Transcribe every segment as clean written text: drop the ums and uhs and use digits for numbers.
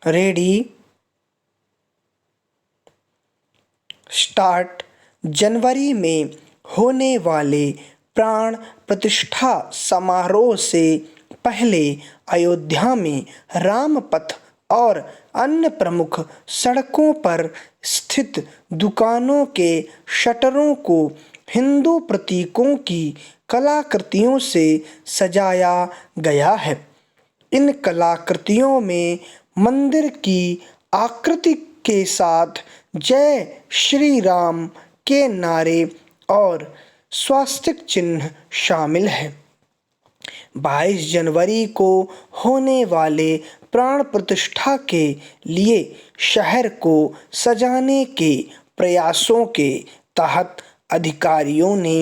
Ready start. जनवरी में होने वाले प्राण प्रतिष्ठा समारोह से पहले अयोध्या में रामपथ और अन्य प्रमुख सड़कों पर स्थित दुकानों के शटरों को हिंदू प्रतीकों की कलाकृतियों से सजाया गया है। इन कलाकृतियों में मंदिर की आकृति के साथ जय श्री राम के नारे और स्वास्तिक चिन्ह शामिल है। 22 जनवरी को होने वाले प्राण प्रतिष्ठा के लिए शहर को सजाने के प्रयासों के तहत अधिकारियों ने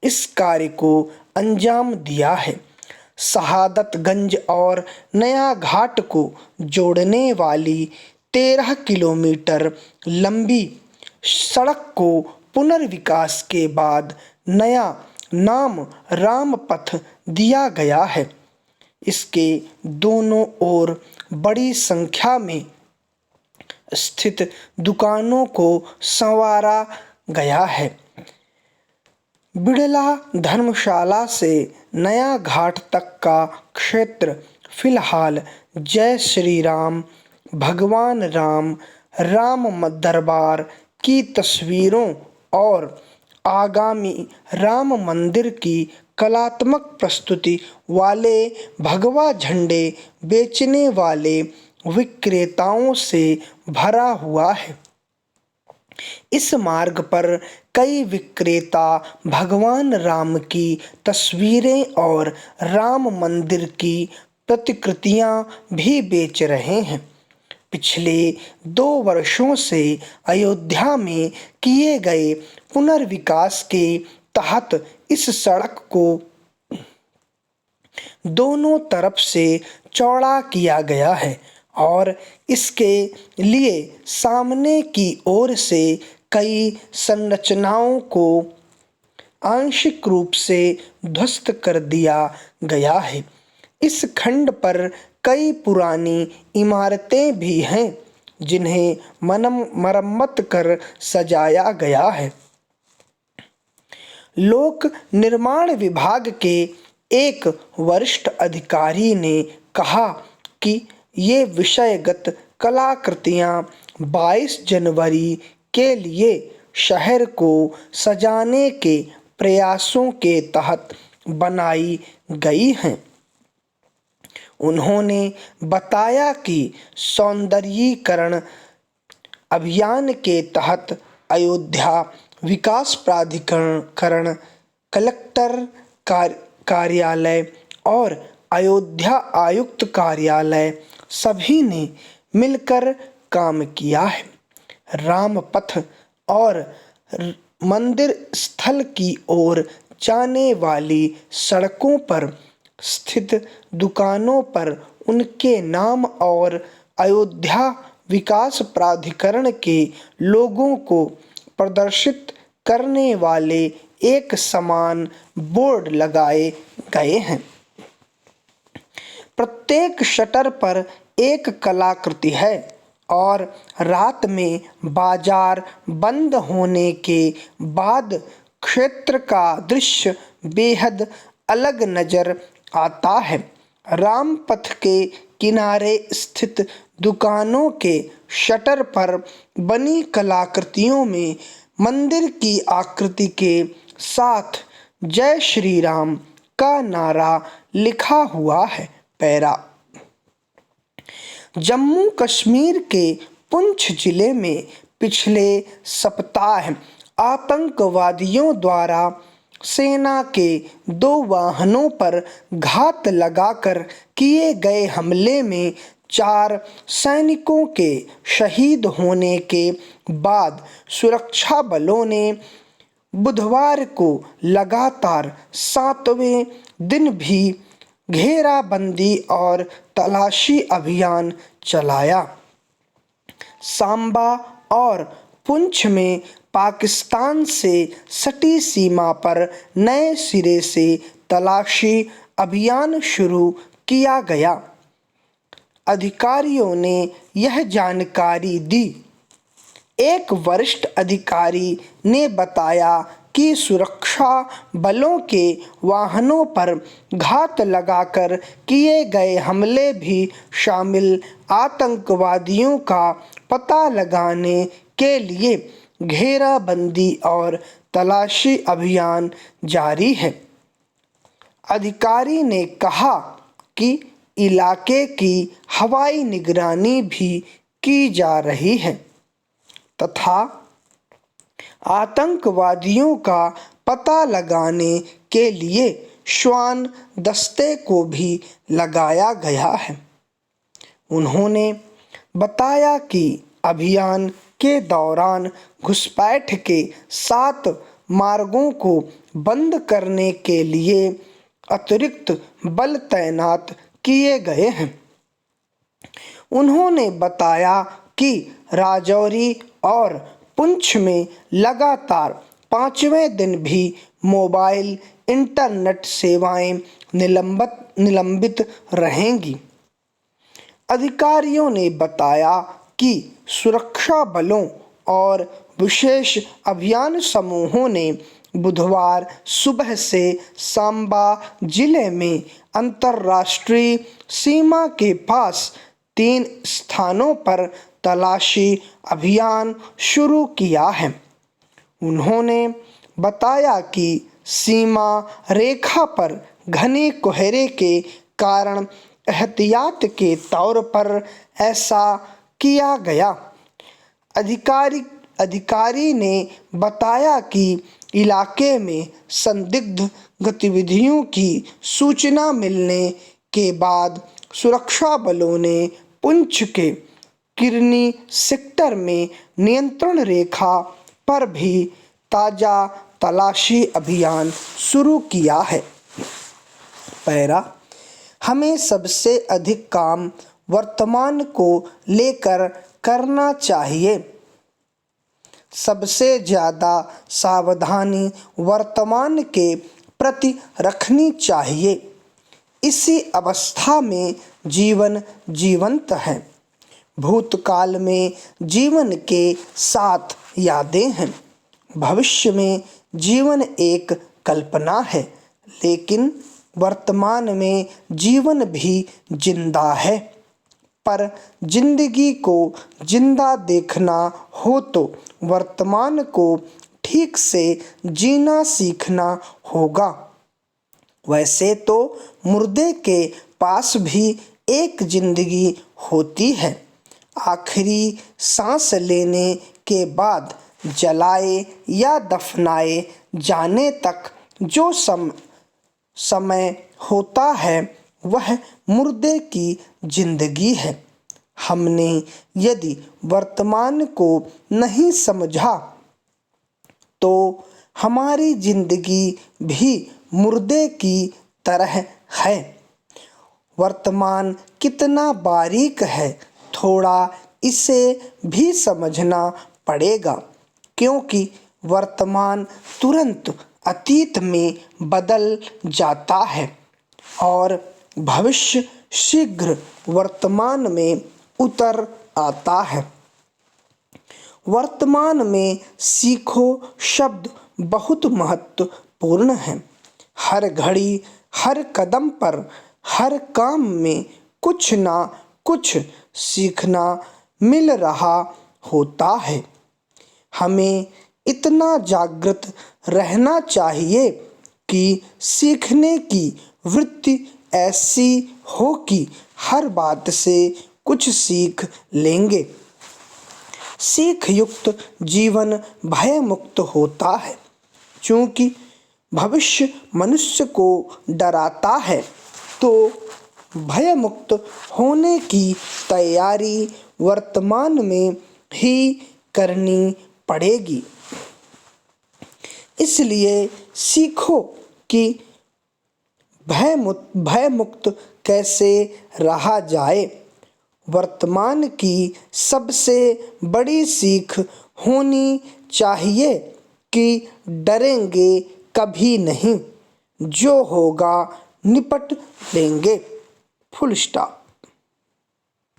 इस कार्य को अंजाम दिया है। शहादतगंज और नया घाट को जोड़ने वाली 13 किलोमीटर लंबी सड़क को पुनर्विकास के बाद नया नाम रामपथ दिया गया है। इसके दोनों ओर बड़ी संख्या में स्थित दुकानों को संवारा गया है। बिड़ला धर्मशाला से नया घाट तक का क्षेत्र फिलहाल जय श्री राम, भगवान राम, राम दरबार की तस्वीरों और आगामी राम मंदिर की कलात्मक प्रस्तुति वाले भगवा झंडे बेचने वाले विक्रेताओं से भरा हुआ है। इस मार्ग पर कई विक्रेता भगवान राम की तस्वीरें और राम मंदिर की प्रतिकृतियां भी बेच रहे हैं। पिछले 2 वर्षों से अयोध्या में किए गए पुनर्विकास के तहत इस सड़क को दोनों तरफ से चौड़ा किया गया है और इसके लिए सामने की ओर से कई संरचनाओं को आंशिक रूप से ध्वस्त कर दिया गया है। इस खंड पर कई पुरानी इमारतें भी हैं जिन्हें मरम्मत कर सजाया गया है। लोक निर्माण विभाग के एक वरिष्ठ अधिकारी ने कहा कि ये विषयगत कलाकृतियां 22 जनवरी के लिए शहर को सजाने के प्रयासों के तहत बनाई गई हैं। उन्होंने बताया कि सौंदर्यीकरण अभियान के तहत अयोध्या विकास प्राधिकरण, कलेक्टर कार्यालय और अयोध्या आयुक्त कार्यालय सभी ने मिलकर काम किया है। रामपथ और मंदिर स्थल की ओर जाने वाली सड़कों पर स्थित दुकानों पर उनके नाम और अयोध्या विकास प्राधिकरण के लोगों को प्रदर्शित करने वाले एक समान बोर्ड लगाए गए हैं। प्रत्येक शटर पर एक कलाकृति है और रात में बाजार बंद होने के बाद क्षेत्र का दृश्य बेहद अलग नजर आता है। रामपथ के किनारे स्थित दुकानों के शटर पर बनी कलाकृतियों में मंदिर की आकृति के साथ जय श्री राम का नारा लिखा हुआ है। पैरा जम्मू कश्मीर के पुंछ जिले में पिछले सप्ताह आतंकवादियों द्वारा सेना के 2 वाहनों पर घात लगाकर किए गए हमले में 4 सैनिकों के शहीद होने के बाद सुरक्षा बलों ने बुधवार को लगातार 7वें दिन भी घेराबंदी और तलाशी अभियान चलाया। सांबा और पुंछ में पाकिस्तान से सटी सीमा पर नए सिरे से तलाशी अभियान शुरू किया गया। अधिकारियों ने यह जानकारी दी। एक वरिष्ठ अधिकारी ने बताया कि सुरक्षा बलों के वाहनों पर घात लगाकर किए गए हमले भी शामिल आतंकवादियों का पता लगाने के लिए घेराबंदी और तलाशी अभियान जारी है। अधिकारी ने कहा कि इलाके की हवाई निगरानी भी की जा रही है तथा आतंकवादियों का पता लगाने के लिए श्वान दस्ते को भी लगाया गया है। उन्होंने बताया कि अभियान के दौरान घुसपैठ के 7 मार्गों को बंद करने के लिए अतिरिक्त बल तैनात किए गए हैं। उन्होंने बताया कि राजौरी और पुंछ में लगातार 5वें दिन भी मोबाइल इंटरनेट सेवाएं निलंबित रहेंगी। अधिकारियों ने बताया कि सुरक्षा बलों और विशेष अभियान समूहों ने बुधवार सुबह से सांबा जिले में अंतर्राष्ट्रीय सीमा के पास 3 स्थानों पर तलाशी अभियान शुरू किया है। उन्होंने बताया कि सीमा रेखा पर घने कोहरे के कारण एहतियात के तौर पर ऐसा किया गया। अधिकारी ने बताया कि इलाके में संदिग्ध गतिविधियों की सूचना मिलने के बाद सुरक्षा बलों ने पुंछ के किरनी सेक्टर में नियंत्रण रेखा पर भी ताज़ा तलाशी अभियान शुरू किया है। हमें सबसे अधिक काम वर्तमान को लेकर करना चाहिए। सबसे ज़्यादा सावधानी वर्तमान के प्रति रखनी चाहिए। इसी अवस्था में जीवन जीवंत है। भूतकाल में जीवन के 7 यादें हैं। भविष्य में जीवन एक कल्पना है, लेकिन वर्तमान में जीवन भी जिंदा है। पर जिंदगी को जिंदा देखना हो तो वर्तमान को ठीक से जीना सीखना होगा। वैसे तो मुर्दे के पास भी एक जिंदगी होती है। आखिरी सांस लेने के बाद जलाए या दफनाए जाने तक जो समय होता है वह मुर्दे की जिंदगी है। हमने यदि वर्तमान को नहीं समझा तो हमारी जिंदगी भी मुर्दे की तरह है। वर्तमान कितना बारीक है, थोड़ा इसे भी समझना पड़ेगा, क्योंकि वर्तमान तुरंत अतीत में बदल जाता है और भविष्य शीघ्र वर्तमान में उतर आता है। वर्तमान में सीखो शब्द बहुत महत्वपूर्ण है। हर घड़ी, हर कदम पर, हर काम में कुछ ना कुछ सीखना मिल रहा होता है। हमें इतना जागृत रहना चाहिए कि सीखने की वृत्ति ऐसी हो कि हर बात से कुछ सीख लेंगे। सीख युक्त जीवन भय मुक्त होता है। क्योंकि भविष्य मनुष्य को डराता है, तो भय मुक्त होने की तैयारी वर्तमान में ही करनी पड़ेगी। इसलिए सीखो कि भय मुक्त कैसे रहा जाए। वर्तमान की सबसे बड़ी सीख होनी चाहिए कि डरेंगे कभी नहीं, जो होगा निपट लेंगे। Full stop.